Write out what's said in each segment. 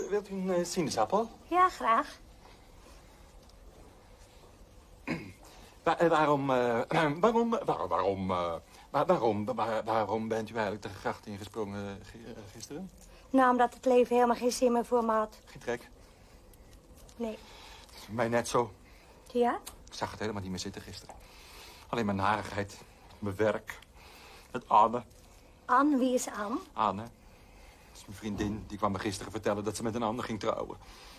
Wilt u een sinaasappel? Ja, graag. Waarom bent u eigenlijk de gracht ingesprongen gisteren? Nou, omdat het leven helemaal geen zin meer voor me had. Geen trek? Nee. Mij net zo. Ja? Ik zag het helemaal niet meer zitten gisteren. Alleen mijn narigheid, mijn werk, met Anne. Anne, wie is Anne? Anne, dat is mijn vriendin. Die kwam me gisteren vertellen dat ze met een ander ging trouwen.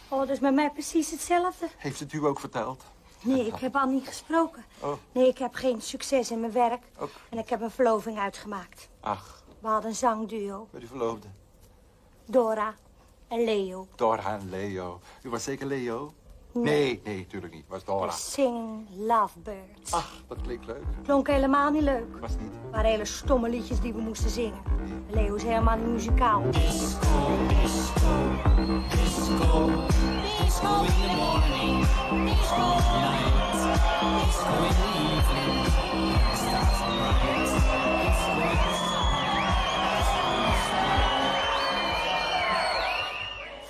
Oh, dat is met mij precies hetzelfde. Heeft het u ook verteld? Nee, ik heb Anne niet gesproken. Oh. Nee, ik heb geen succes in mijn werk. Ook. En ik heb een verloving uitgemaakt. Ach, We hadden een zangduo. met uw verloofde. Dora en Leo. Dora en Leo. U was zeker Leo? Nee, natuurlijk niet. Het was Dora. Singing Lovebirds. Ach, dat klinkt leuk. Klonk helemaal niet leuk. Was niet. Het waren hele stomme liedjes die we moesten zingen. Leo is helemaal niet muzikaal. Disco, disco, disco. Disco in the morning, disco at night. Disco in the evening, the stars are bright. Disco in the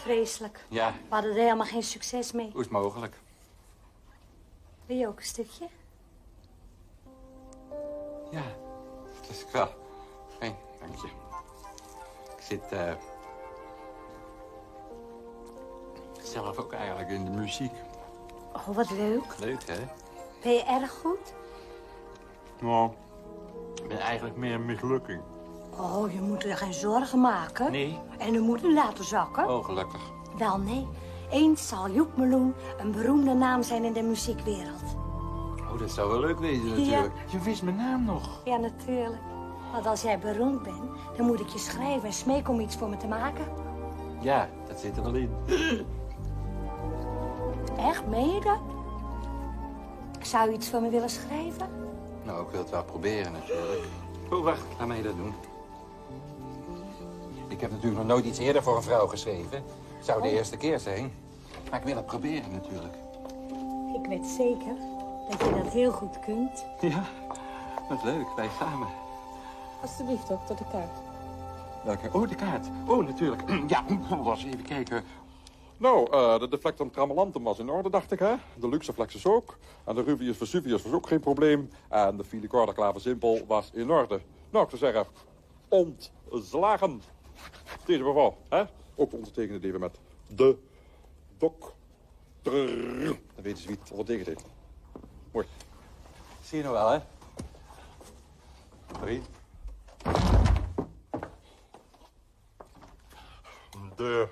Vreselijk. Ja, We hadden er helemaal geen succes mee. hoe is het mogelijk? Wil je ook een stukje? Ja, dat is ik wel. Fijn, dank je. Ik zit zelf ook eigenlijk in de muziek. Oh, wat leuk. Leuk, hè? Ben je erg goed? Nou, ik ben eigenlijk meer een mislukking. Oh, je moet er geen zorgen maken. Nee. En we moeten laten zakken. Oh, gelukkig. Wel, nee. Eens zal Joep Meloen een beroemde naam zijn in de muziekwereld. Oh, dat zou wel leuk wezen natuurlijk. Je wist mijn naam nog. Ja, natuurlijk. Want als jij beroemd bent, dan moet ik je schrijven en smeken om iets voor me te maken. Ja, dat zit er wel in. Echt, meen je dat? Zou je iets voor me willen schrijven? Nou, ik wil het wel proberen natuurlijk. Oh, wacht. Laat mij dat doen. Ik heb natuurlijk nog nooit iets eerder voor een vrouw geschreven. Het zou de eerste keer zijn. Maar ik wil het proberen natuurlijk. Ik weet zeker dat je dat heel goed kunt. Ja, wat leuk. Wij samen. Alsjeblieft, dokter, de kaart. Welke? Oh, de kaart. Oh, natuurlijk. Ja, was even kijken. Nou, de deflectum tramelantum was in orde, dacht ik, hè? De luxeflexus ook. En de Ruvius Vesuvius was ook geen probleem. En de filicorda clave was in orde. Nou, ik zou zeggen, ontslagen. Deze mevrouw, hè? Ook ondertekend even met de dokter. Dan weten ze wie het ondertekend heeft. Mooi. Zie je nou wel, hè? Vriend. De